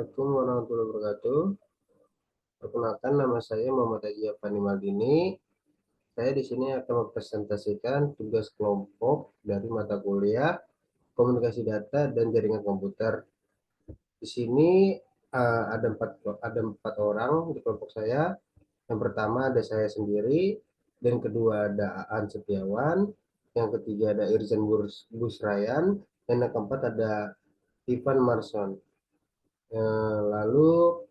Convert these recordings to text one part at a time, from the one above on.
Assalamualaikum warahmatullahi wabarakatuh. Perkenalkan, nama saya Muhammad Haji Afani Maldini. Saya di sini akan mempresentasikan tugas kelompok dari mata kuliah Komunikasi Data dan Jaringan Komputer. Di sini ada empat orang di kelompok saya. Yang pertama ada saya sendiri, dan kedua ada Aan Setiawan, yang ketiga ada Irjen Busrayan, dan yang keempat ada Ivan Marson. Lalu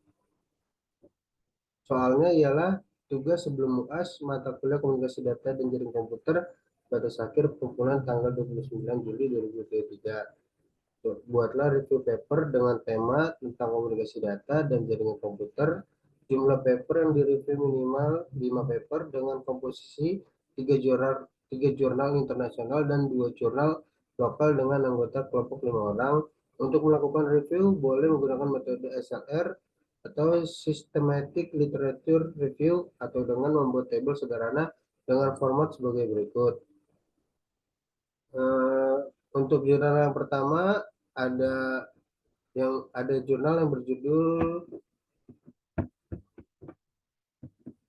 soalnya ialah tugas sebelum UAS mata kuliah Komunikasi Data dan Jaringan Komputer batas akhir pengumpulan tanggal 29 Juli 2023. Buatlah review paper dengan tema tentang komunikasi data dan jaringan komputer. Jumlah paper yang direview minimal 5 paper dengan komposisi 3 jurnal internasional dan 2 jurnal lokal dengan anggota kelompok 5 orang. Untuk melakukan review boleh menggunakan metode SLR atau Systematic Literature Review atau dengan membuat tabel sederhana dengan format sebagai berikut. Untuk jurnal yang pertama ada jurnal yang berjudul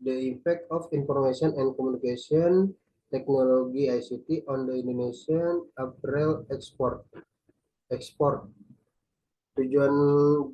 The Impact of Information and Communication Technology ICT on the Indonesian Apparel Export. Tujuan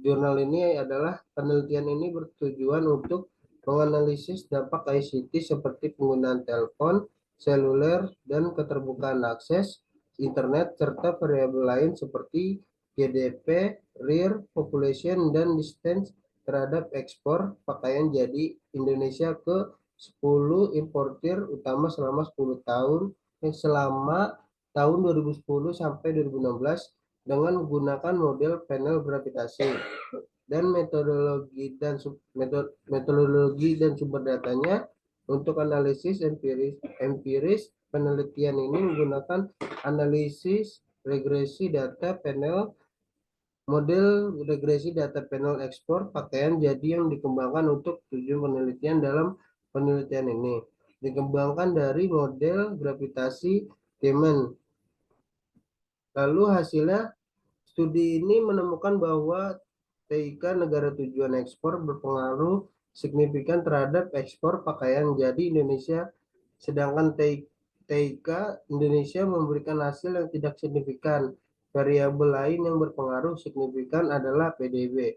jurnal ini adalah penelitian ini bertujuan untuk menganalisis dampak ICT seperti penggunaan telepon seluler dan keterbukaan akses internet serta variabel lain seperti GDP, rear population, dan distance terhadap ekspor pakaian jadi Indonesia ke 10 importir utama selama 10 tahun selama tahun 2010 sampai 2016 dengan menggunakan model panel gravitasi dan metodologi dan sumber datanya. Untuk analisis empiris penelitian ini menggunakan analisis regresi data panel model regresi data panel ekspor pakaian jadi yang dikembangkan untuk tujuan penelitian. Dalam penelitian ini dikembangkan dari model gravitasi Tiemann. Lalu hasilnya, studi ini menemukan bahwa TIK negara tujuan ekspor berpengaruh signifikan terhadap ekspor pakaian jadi Indonesia, sedangkan TIK Indonesia memberikan hasil yang tidak signifikan. Variabel lain yang berpengaruh signifikan adalah PDB.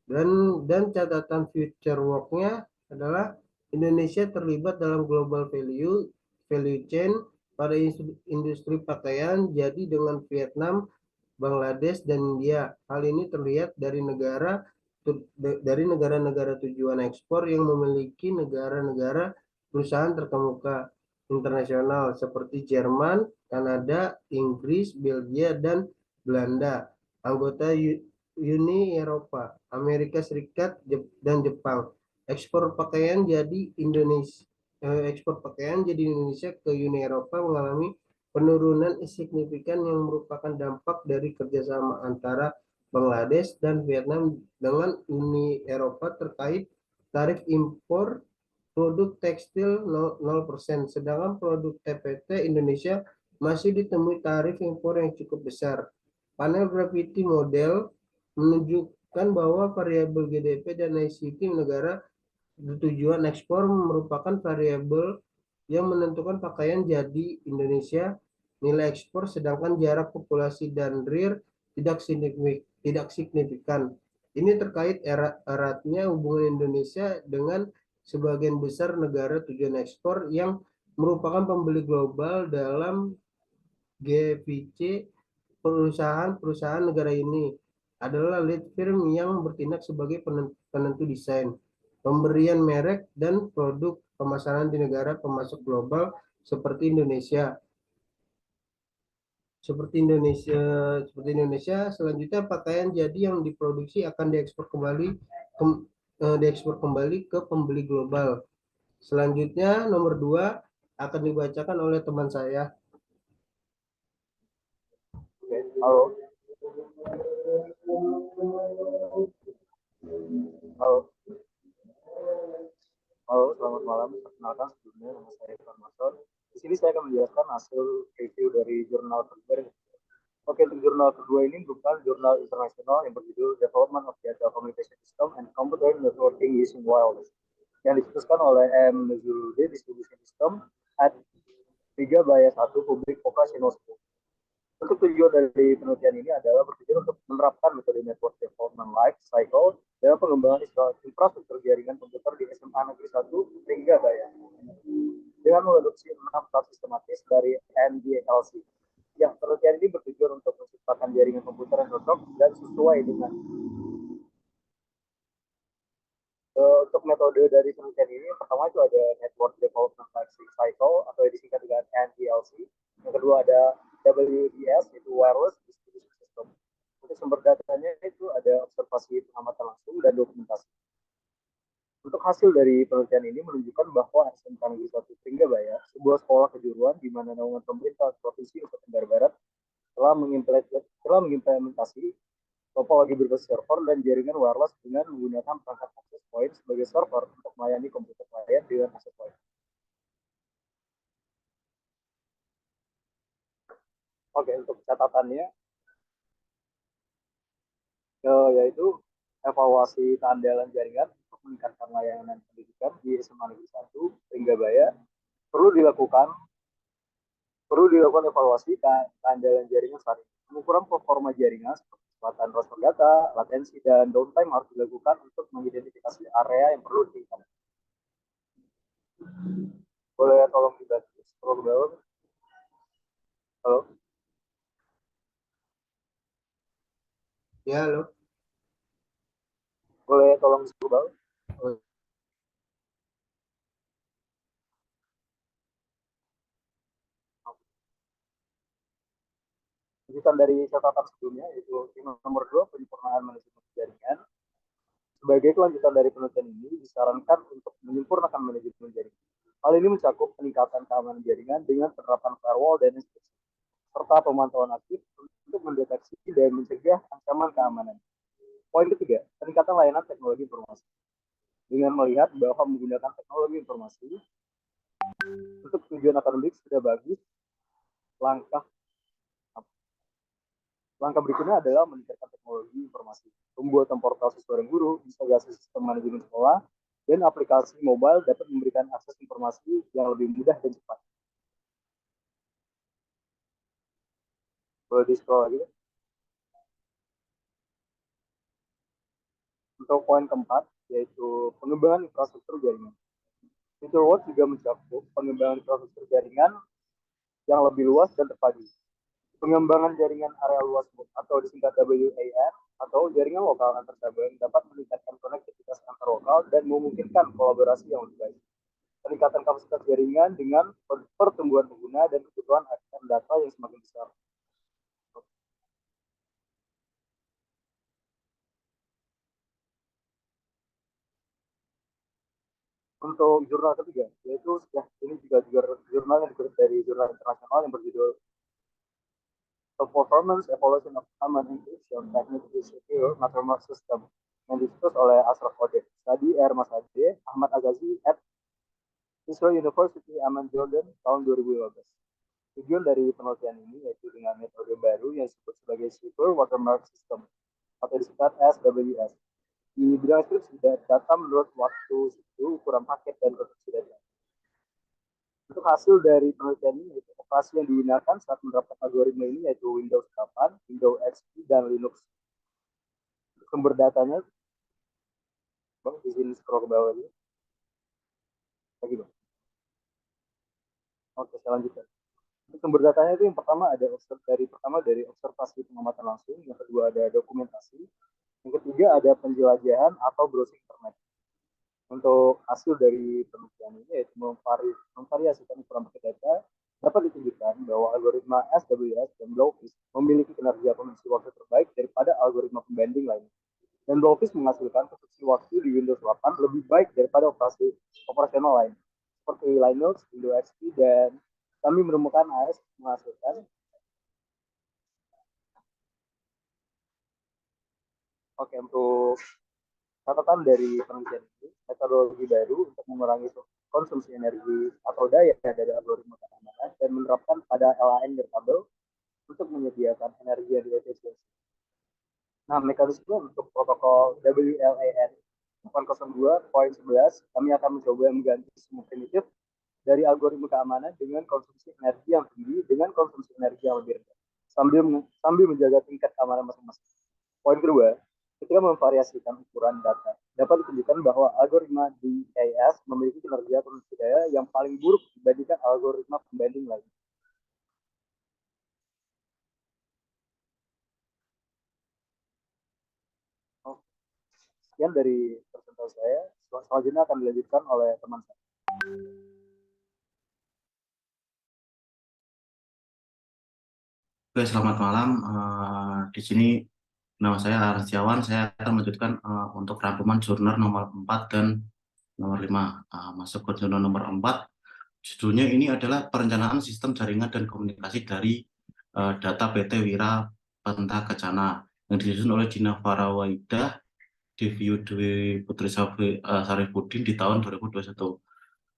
Dan catatan future work-nya adalah Indonesia terlibat dalam global value chain pada industri pakaian jadi dengan Vietnam, Bangladesh, dan India. Hal ini terlihat dari negara-negara tujuan ekspor yang memiliki negara-negara perusahaan terkemuka internasional seperti Jerman, Kanada, Inggris, Belgia, dan Belanda, anggota Uni Eropa, Amerika Serikat, dan Jepang. Ekspor pakaian jadi Indonesia ke Uni Eropa mengalami penurunan signifikan yang merupakan dampak dari kerjasama antara Bangladesh dan Vietnam dengan Uni Eropa terkait tarif impor produk tekstil 0%, sedangkan produk TPT Indonesia masih ditemui tarif impor yang cukup besar. Panel gravity model menunjukkan bahwa variabel GDP dan ICT negara tujuan ekspor merupakan variabel yang menentukan pakaian jadi Indonesia nilai ekspor, sedangkan jarak populasi dan rear tidak signifikan. Ini terkait eratnya hubungan Indonesia dengan sebagian besar negara tujuan ekspor yang merupakan pembeli global dalam GVC. Perusahaan negara ini adalah lead firm yang bertindak sebagai penentu desain, pemberian merek, dan produk pemasaran di negara pemasok global seperti Indonesia. Selanjutnya, pakaian jadi yang diproduksi akan diekspor kembali ke pembeli global. Selanjutnya, nomor 2 akan dibacakan oleh teman saya. Halo. Halo. Halo, selamat malam. Perkenalkan, sebelumnya nama saya Ivan Marson. Di sini saya akan menjelaskan hasil review dari jurnal terbaru Oke, untuk jurnal kedua ini merupakan jurnal internasional yang berjudul Development of Data Communication System and Computer Networking Using Wireless, yang dicetuskan oleh M. Nazarudin Distribution System at 3 by 1 Public Vocational School. Untuk tujuan dari penelitian ini adalah bertujuan untuk menerapkan metode network development life cycle dalam pengembangan infrastruktur jaringan komputer di SMA Negeri 1 Ringgabaya dengan mengadopsi 6 tahap sistematis dari NDLC. Yang penelitian ini bertujuan untuk menciptakan jaringan komputer yang cocok dan sesuai dengan untuk metode dari penelitian ini, yang pertama itu ada Network Development Life Cycle atau yang disingkat dengan NDLC. Yang kedua ada WDS, itu Wireless Distribution System. Untuk sumber datanya itu ada observasi pengamatan langsung dan dokumentasi. Untuk hasil dari penelitian ini menunjukkan bahwa SMK Negeri 1 Ringgabaya, sebuah sekolah kejuruan di mana naungan pemerintah Provinsi Nusa Tenggara Barat telah mengimplementasi topologi berbasis server dan jaringan wireless dengan menggunakan perangkat access point sebagai server untuk melayani komputer klien dengan access point. Oke, untuk catatannya yaitu evaluasi keandalan jaringan untuk meningkatkan layanan pendidikan di SMA Negeri 1 Ringgabaya perlu dilakukan evaluasi keandalan jaringan saat ini. Pengukuran performa jaringan seperti kecepatan transfer data, latensi, dan downtime harus dilakukan untuk mengidentifikasi area yang perlu ditingkatkan. Boleh tolong dibantu scroll ke bawah? Halo? Ya, halo. Boleh tolong scroll ke bawah? Oh, Lanjutan dari catatan sebelumnya, yaitu nomor 2, penyempurnaan manajemen jaringan. Sebagai kelanjutan dari penelitian ini, disarankan untuk menyempurnakan manajemen jaringan. Hal ini mencakup peningkatan keamanan jaringan dengan penerapan firewall dan instruksi, serta pemantauan aktif untuk mendeteksi dan mencegah ancaman keamanan. Poin ketiga, peningkatan layanan teknologi informasi. Dengan melihat bahwa menggunakan teknologi informasi untuk tujuan akademik sudah bagus, langkah berikutnya adalah meningkatkan teknologi informasi, pembuatan portal siswa dan guru, integrasi sistem manajemen sekolah, dan aplikasi mobile dapat memberikan akses informasi yang lebih mudah dan cepat. Boleh di-scroll lagi. Untuk poin keempat, yaitu pengembangan infrastruktur jaringan. Future juga mencakup pengembangan infrastruktur jaringan yang lebih luas dan terpadu. Pengembangan jaringan area luas atau disingkat WAN atau jaringan lokal antar cabang dapat meningkatkan konektivitas antar lokal dan memungkinkan kolaborasi yang lebih baik. Peningkatan kapasitas jaringan dengan pertumbuhan pengguna dan kebutuhan akan data yang semakin besar. Untuk jurnal ketiga, yaitu ini juga jurnal yang dikutip dari jurnal internasional yang berjudul The Performance Evolution of Common Encryption Technique to Secure Mattermost System yang ditulis oleh Ashraf Odeh, Sadi R. Masade, Ahmad Azazi at Israel University Amman Jordan tahun 2015. Tujuan dari penelitian ini yaitu dengan metode baru yang disebut sebagai Secure Watermark System atau disingkat SWS. Di bidang enkripsi data menurut waktu situ, ukuran paket, dan proteksi data. Untuk hasil dari penelitian ini, operasi yang digunakan saat menerapkan algoritma ini yaitu Windows 8, Windows XP, dan Linux. Untuk sumber datanya, Bang, izin scroll ke bawah aja. Lagi, Bang. Oke, saya lanjutkan. Untuk sumber datanya itu yang pertama dari observasi pengamatan langsung, yang kedua ada dokumentasi, yang ketiga ada penjelajahan atau browsing internet. Untuk hasil dari penelitian ini yaitu memvariasikan ukuran paket data dapat ditunjukkan bahwa algoritma SWS dan Blowfish memiliki kinerja konstruksi waktu terbaik daripada algoritma pembanding lainnya. Dan Blowfish menghasilkan konstruksi waktu di Windows 8 lebih baik daripada operasional lain seperti Linux, Windows XP, dan kami menemukan AS menghasilkan untuk catatan dari penelitian ini, metodologi baru untuk mengurangi konsumsi energi atau daya dari algoritma keamanan dan menerapkan pada LAN nirkabel untuk menyediakan energi yang efisiensi. Nah, mekanisme untuk protokol WLAN 802.11 kami akan mencoba mengganti semua primitif dari algoritma keamanan dengan konsumsi energi yang tinggi dengan konsumsi energi yang lebih rendah sambil menjaga tingkat keamanan masing-masing. Poin kedua, ketika memvariasikan ukuran data, dapat ditunjukkan bahwa algoritma DAS memiliki kinerja kondisi daya yang paling buruk dibandingkan algoritma pembanding lain. Sekian dari presentasi saya. Selanjutnya akan dilanjutkan oleh teman saya. Oke, selamat malam. Di sini nama saya Arsiawan. Saya akan melanjutkan untuk rangkuman jurnal nomor 4 dan nomor 5. Masuk ke jurnal nomor 4. Judulnya ini adalah perencanaan sistem jaringan dan komunikasi dari data PT Wira Penta Kencana yang disusun oleh Dina Farawaidah, Devi Dwi Putri Sarifudin di tahun 2021.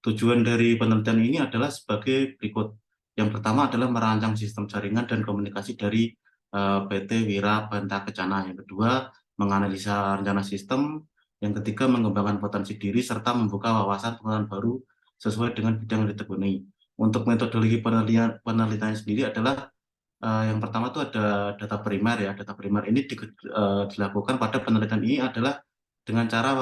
Tujuan dari penelitian ini adalah sebagai berikut. Yang pertama adalah merancang sistem jaringan dan komunikasi dari PT Wira Penta Kencana. Yang kedua, menganalisa rencana sistem. Yang ketiga, mengembangkan potensi diri serta membuka wawasan pengetahuan baru sesuai dengan bidang yang ditekuni. Untuk metodologi penelitian sendiri adalah yang pertama itu ada data primer ya. Data primer ini dilakukan pada penelitian ini adalah dengan cara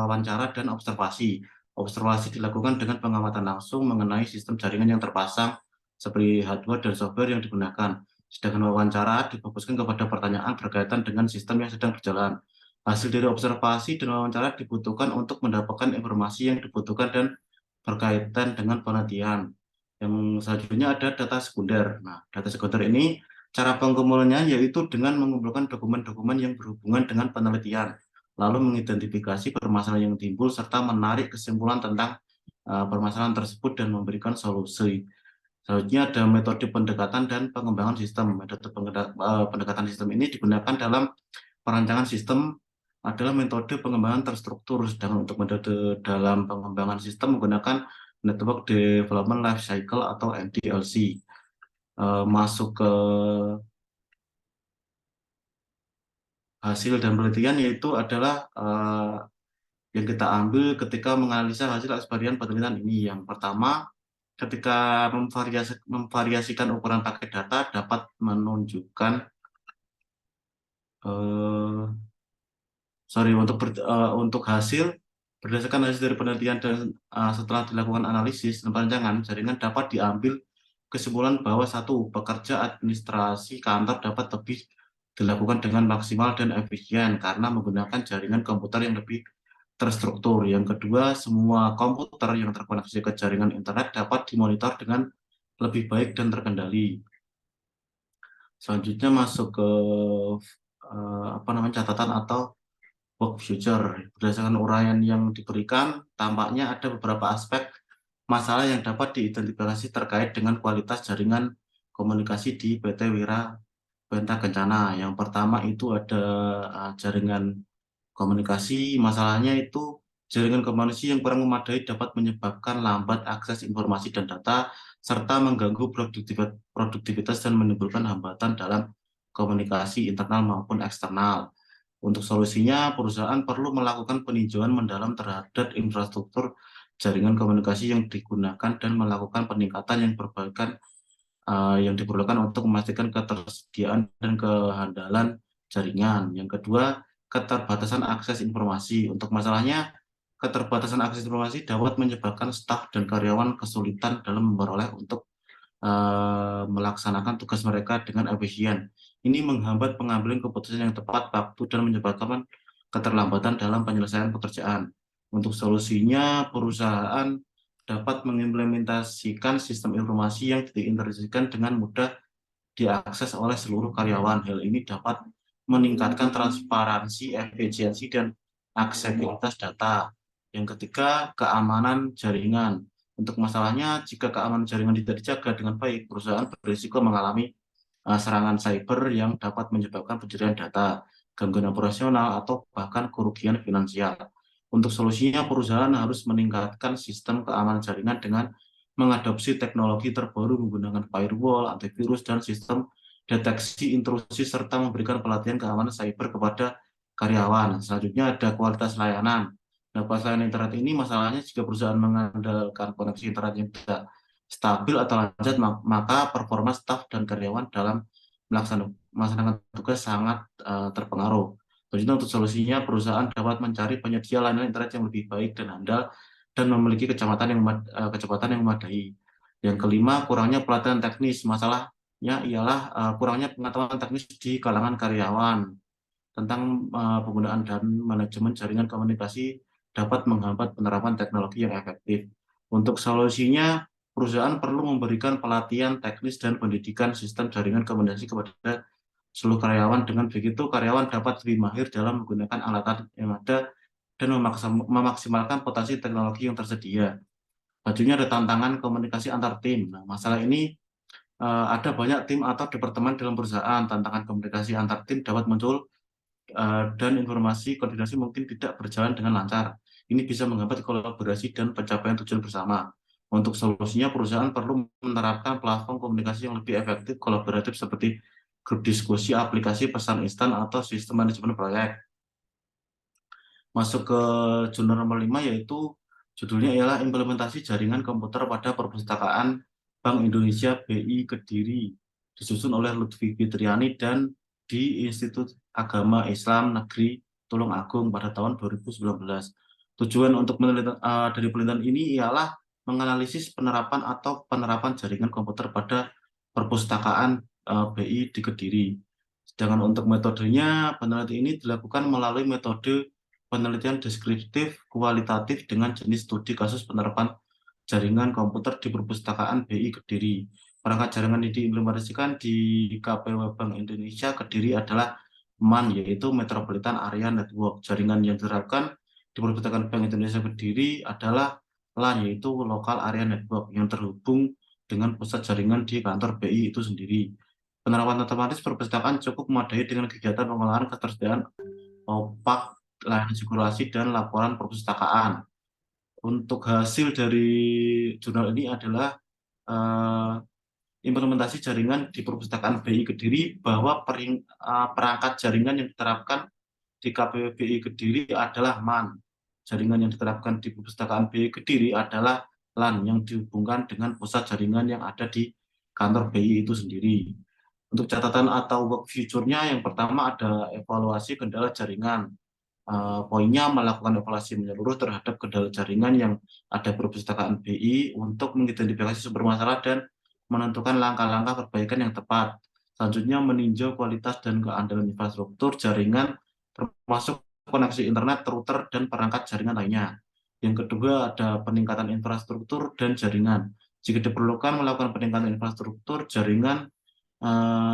wawancara dan observasi. Observasi dilakukan dengan pengamatan langsung mengenai sistem jaringan yang terpasang seperti hardware dan software yang digunakan. Sedangkan wawancara difokuskan kepada pertanyaan berkaitan dengan sistem yang sedang berjalan. Hasil dari observasi dan wawancara dibutuhkan untuk mendapatkan informasi yang dibutuhkan dan berkaitan dengan penelitian. Yang selanjutnya ada data sekunder. Nah, data sekunder ini cara pengumpulannya yaitu dengan mengumpulkan dokumen-dokumen yang berhubungan dengan penelitian, lalu mengidentifikasi permasalahan yang timbul serta menarik kesimpulan tentang permasalahan tersebut dan memberikan solusi. Selanjutnya ada metode pendekatan dan pengembangan sistem. Metode pendekatan sistem ini digunakan dalam perancangan sistem adalah metode pengembangan terstruktur. Sedangkan untuk metode dalam pengembangan sistem menggunakan Network Development Life Cycle atau NDLC. Masuk ke hasil dan penelitian yaitu adalah yang kita ambil ketika menganalisa hasil eksperimen penelitian ini. Yang pertama, ketika memvariasikan ukuran paket data dapat menunjukkan untuk hasil berdasarkan hasil dari penelitian dan setelah dilakukan analisis dan perancangan jaringan dapat diambil kesimpulan bahwa satu, pekerja administrasi kantor dapat lebih dilakukan dengan maksimal dan efisien karena menggunakan jaringan komputer yang lebih terstruktur. Yang kedua, semua komputer yang terkoneksi ke jaringan internet dapat dimonitor dengan lebih baik dan terkendali. Selanjutnya masuk ke catatan atau work future. Berdasarkan uraian yang diberikan, tampaknya ada beberapa aspek masalah yang dapat diidentifikasi terkait dengan kualitas jaringan komunikasi di PT Wira Penta Kencana. Yang pertama itu ada jaringan komunikasi. Masalahnya itu jaringan komunikasi yang kurang memadai dapat menyebabkan lambat akses informasi dan data, serta mengganggu produktivitas dan menimbulkan hambatan dalam komunikasi internal maupun eksternal. Untuk solusinya, perusahaan perlu melakukan peninjauan mendalam terhadap infrastruktur jaringan komunikasi yang digunakan dan melakukan peningkatan yang diperlukan untuk memastikan ketersediaan dan kehandalan jaringan. Yang kedua, keterbatasan akses informasi. Untuk masalahnya, keterbatasan akses informasi dapat menyebabkan staf dan karyawan kesulitan dalam memperoleh untuk melaksanakan tugas mereka dengan efisien. Ini menghambat pengambilan keputusan yang tepat waktu dan menyebabkan keterlambatan dalam penyelesaian pekerjaan. Untuk solusinya, perusahaan dapat mengimplementasikan sistem informasi yang diintegrasikan dengan mudah diakses oleh seluruh karyawan. Hal ini dapat meningkatkan transparansi, efisiensi, dan aksesibilitas data. Yang ketiga, keamanan jaringan. Untuk masalahnya, jika keamanan jaringan tidak dijaga dengan baik, perusahaan berisiko mengalami serangan cyber yang dapat menyebabkan pencurian data, gangguan operasional, atau bahkan kerugian finansial. Untuk solusinya, perusahaan harus meningkatkan sistem keamanan jaringan dengan mengadopsi teknologi terbaru menggunakan firewall, antivirus, dan sistem deteksi intrusi, serta memberikan pelatihan keamanan cyber kepada karyawan. Selanjutnya ada kualitas layanan. Nah, kualitas layanan internet ini masalahnya jika perusahaan mengandalkan koneksi internet yang tidak stabil atau lancar, maka performa staf dan karyawan dalam melaksanakan tugas sangat terpengaruh. Selanjutnya untuk solusinya, perusahaan dapat mencari penyedia layanan internet yang lebih baik dan handal dan memiliki kecepatan yang memadai. Yang kelima, kurangnya pelatihan teknis. Masalahnya ialah kurangnya pengetahuan teknis di kalangan karyawan tentang penggunaan dan manajemen jaringan komunikasi dapat menghambat penerapan teknologi yang efektif. Untuk solusinya, perusahaan perlu memberikan pelatihan teknis dan pendidikan sistem jaringan komunikasi kepada seluruh karyawan. Dengan begitu, karyawan dapat lebih mahir dalam menggunakan alat yang ada dan memaksimalkan potensi teknologi yang tersedia. Selanjutnya ada tantangan komunikasi antar tim. Nah, masalah ini ada banyak tim atau departemen dalam perusahaan. Tantangan komunikasi antar tim dapat muncul dan informasi koordinasi mungkin tidak berjalan dengan lancar. Ini bisa menghambat kolaborasi dan pencapaian tujuan bersama. Untuk solusinya, perusahaan perlu menerapkan platform komunikasi yang lebih efektif, kolaboratif seperti grup diskusi, aplikasi pesan instan, atau sistem manajemen proyek. Masuk ke jurnal nomor 5, yaitu judulnya ialah implementasi jaringan komputer pada perpustakaan Bank Indonesia BI Kediri, disusun oleh Lutfi Fitriani dan di Institut Agama Islam Negeri Tulungagung pada tahun 2019. Tujuan untuk dari penelitian ini ialah menganalisis penerapan jaringan komputer pada perpustakaan BI di Kediri. Sedangkan untuk metodenya, penelitian ini dilakukan melalui metode penelitian deskriptif kualitatif dengan jenis studi kasus penerapan jaringan komputer di perpustakaan BI Kediri. Perangkat jaringan yang diimplementasikan di KPW Bank Indonesia Kediri adalah MAN, yaitu Metropolitan Area Network. Jaringan yang diterapkan di perpustakaan Bank Indonesia Kediri adalah LAN, yaitu Local Area Network, yang terhubung dengan pusat jaringan di kantor BI itu sendiri. Penerapan otomatis perpustakaan cukup memadai dengan kegiatan pengolahan ketersediaan opak, layanan sirkulasi, dan laporan perpustakaan. Untuk hasil dari jurnal ini adalah implementasi jaringan di perpustakaan BI Kediri, bahwa perangkat jaringan yang diterapkan di KPW BI Kediri adalah MAN. Jaringan yang diterapkan di perpustakaan BI Kediri adalah LAN, yang dihubungkan dengan pusat jaringan yang ada di kantor BI itu sendiri. Untuk catatan atau work future-nya, yang pertama ada evaluasi kendala jaringan. Poinnya melakukan evaluasi menyeluruh terhadap kendala jaringan yang ada perpustakaan BI untuk mengidentifikasi sumber masalah dan menentukan langkah-langkah perbaikan yang tepat. Selanjutnya meninjau kualitas dan keandalan infrastruktur jaringan termasuk koneksi internet, router, dan perangkat jaringan lainnya. Yang kedua ada peningkatan infrastruktur dan jaringan. Jika diperlukan melakukan peningkatan infrastruktur jaringan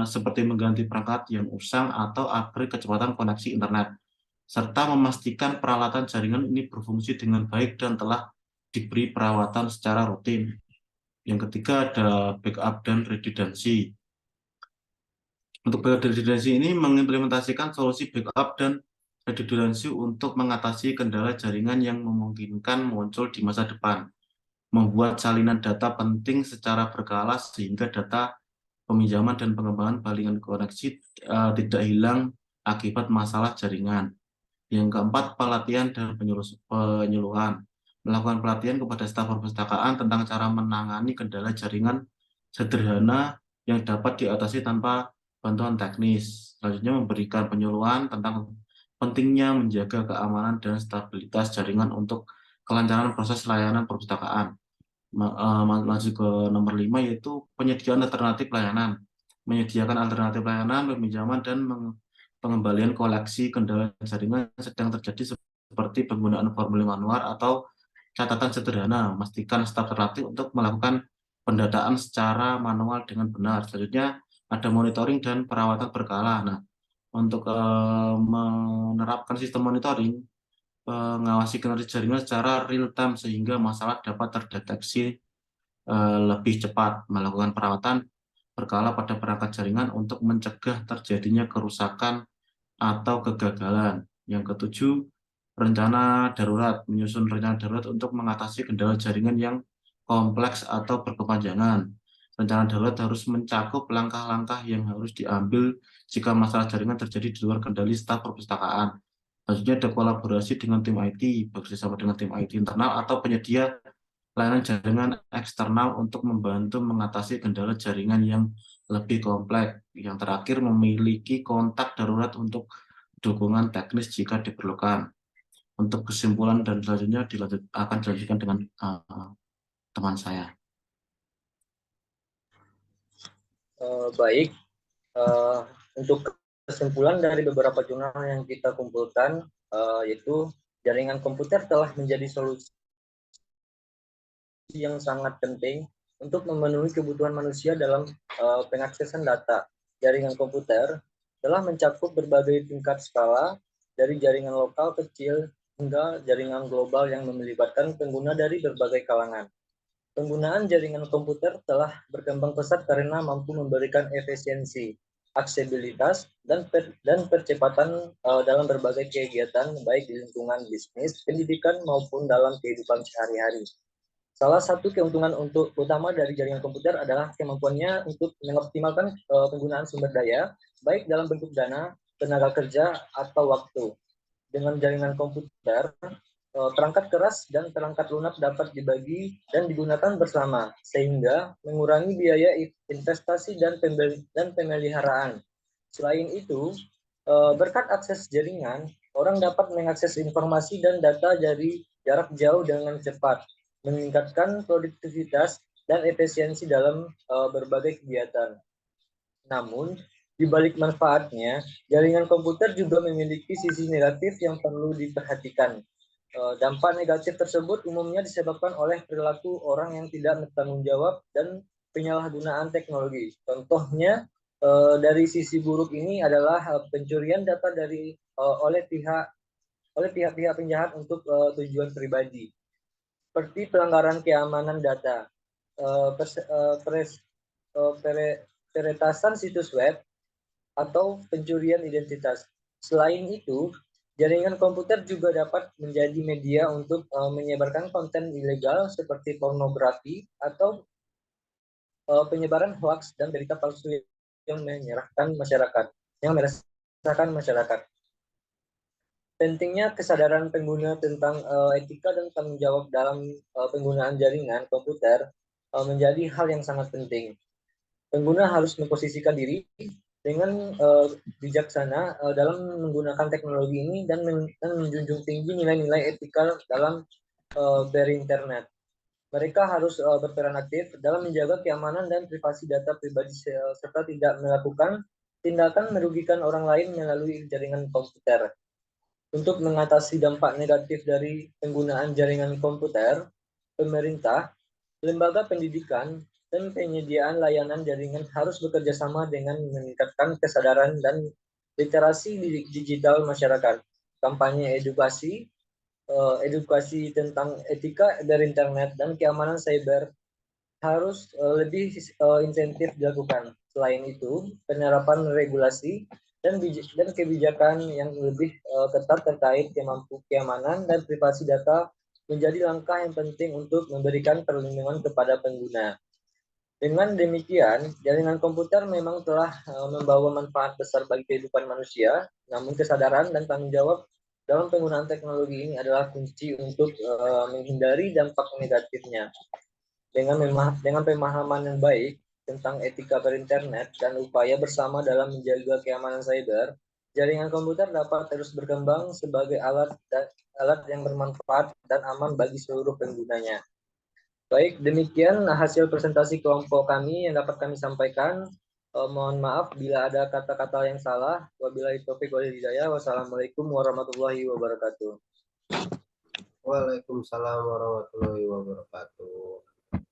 seperti mengganti perangkat yang usang atau upgrade kecepatan koneksi internet, serta memastikan peralatan jaringan ini berfungsi dengan baik dan telah diberi perawatan secara rutin. Yang ketiga ada backup dan redundancy. Untuk backup dan redundancy ini mengimplementasikan solusi backup dan redundancy untuk mengatasi kendala jaringan yang memungkinkan muncul di masa depan, membuat salinan data penting secara berkala sehingga data peminjaman dan pengembangan balikan koneksi tidak hilang akibat masalah jaringan. Yang keempat, pelatihan dan penyuluhan. Melakukan pelatihan kepada staf perpustakaan tentang cara menangani kendala jaringan sederhana yang dapat diatasi tanpa bantuan teknis. Selanjutnya memberikan penyuluhan tentang pentingnya menjaga keamanan dan stabilitas jaringan untuk kelancaran proses layanan perpustakaan. Lanjut ke nomor 5, yaitu penyediaan alternatif layanan. Menyediakan alternatif layanan, peminjaman, dan pengembalian koleksi kendala jaringan sedang terjadi seperti penggunaan formulir manual atau catatan sederhana. Memastikan staf terlatih untuk melakukan pendataan secara manual dengan benar. Selanjutnya ada monitoring dan perawatan berkala. Nah, untuk menerapkan sistem monitoring, mengawasi kinerja jaringan secara real time sehingga masalah dapat terdeteksi lebih cepat, melakukan perawatan berkala pada perangkat jaringan untuk mencegah terjadinya kerusakan atau kegagalan. Yang ketujuh, rencana darurat, menyusun rencana darurat untuk mengatasi kendala jaringan yang kompleks atau berkepanjangan. Rencana darurat harus mencakup langkah-langkah yang harus diambil jika masalah jaringan terjadi di luar kendali staf perpustakaan. Selanjutnya ada kolaborasi dengan tim IT, bekerjasama dengan tim IT internal atau penyedia layanan jaringan eksternal untuk membantu mengatasi kendala jaringan yang lebih kompleks. Yang terakhir, memiliki kontak darurat untuk dukungan teknis jika diperlukan. Untuk kesimpulan dan selanjutnya akan dilanjutkan dengan teman saya. Baik, untuk kesimpulan dari beberapa jurnal yang kita kumpulkan, yaitu jaringan komputer telah menjadi solusi yang sangat penting untuk memenuhi kebutuhan manusia dalam pengaksesan data. Jaringan komputer telah mencakup berbagai tingkat skala, dari jaringan lokal kecil hingga jaringan global yang melibatkan pengguna dari berbagai kalangan. Penggunaan jaringan komputer telah berkembang pesat karena mampu memberikan efisiensi, aksesibilitas, dan percepatan dalam berbagai kegiatan, baik di lingkungan bisnis, pendidikan, maupun dalam kehidupan sehari-hari. Salah satu keuntungan utama dari jaringan komputer adalah kemampuannya untuk mengoptimalkan penggunaan sumber daya, baik dalam bentuk dana, tenaga kerja, atau waktu. Dengan jaringan komputer, perangkat keras dan perangkat lunak dapat dibagi dan digunakan bersama, sehingga mengurangi biaya investasi dan pemeliharaan. Selain itu, berkat akses jaringan, orang dapat mengakses informasi dan data dari jarak jauh dengan cepat, meningkatkan produktivitas dan efisiensi dalam berbagai kegiatan. Namun, di balik manfaatnya, jaringan komputer juga memiliki sisi negatif yang perlu diperhatikan. Dampak negatif tersebut umumnya disebabkan oleh perilaku orang yang tidak bertanggung jawab dan penyalahgunaan teknologi. Contohnya, dari sisi buruk ini adalah pencurian data oleh pihak-pihak penjahat untuk tujuan pribadi, seperti pelanggaran keamanan data, peretasan situs web, atau pencurian identitas. Selain itu, jaringan komputer juga dapat menjadi media untuk menyebarkan konten ilegal seperti pornografi atau penyebaran hoaks dan berita palsu yang meresahkan masyarakat. Pentingnya kesadaran pengguna tentang etika dan tanggung jawab dalam penggunaan jaringan komputer menjadi hal yang sangat penting. Pengguna harus memposisikan diri dengan bijaksana dalam menggunakan teknologi ini dan menjunjung tinggi nilai-nilai etika dalam berinternet. Mereka harus berperan aktif dalam menjaga keamanan dan privasi data pribadi serta tidak melakukan tindakan merugikan orang lain melalui jaringan komputer. Untuk mengatasi dampak negatif dari penggunaan jaringan komputer, pemerintah, lembaga pendidikan, dan penyediaan layanan jaringan harus bekerja sama dengan meningkatkan kesadaran dan literasi digital masyarakat. Kampanye edukasi tentang etika berinternet dan keamanan cyber harus lebih insentif dilakukan. Selain itu, penerapan regulasi dan kebijakan yang lebih ketat terkait keamanan dan privasi data menjadi langkah yang penting untuk memberikan perlindungan kepada pengguna. Dengan demikian, jaringan komputer memang telah membawa manfaat besar bagi kehidupan manusia, namun kesadaran dan tanggung jawab dalam penggunaan teknologi ini adalah kunci untuk menghindari dampak negatifnya. Dengan pemahaman yang baik tentang etika berinternet dan upaya bersama dalam menjaga keamanan cyber, jaringan komputer dapat terus berkembang sebagai alat yang bermanfaat dan aman bagi seluruh penggunanya. Baik, demikian hasil presentasi kelompok kami yang dapat kami sampaikan. Mohon maaf bila ada kata-kata yang salah. Wabillahi taufiq wal hidayah. Wassalamualaikum warahmatullahi wabarakatuh. Waalaikumsalam warahmatullahi wabarakatuh.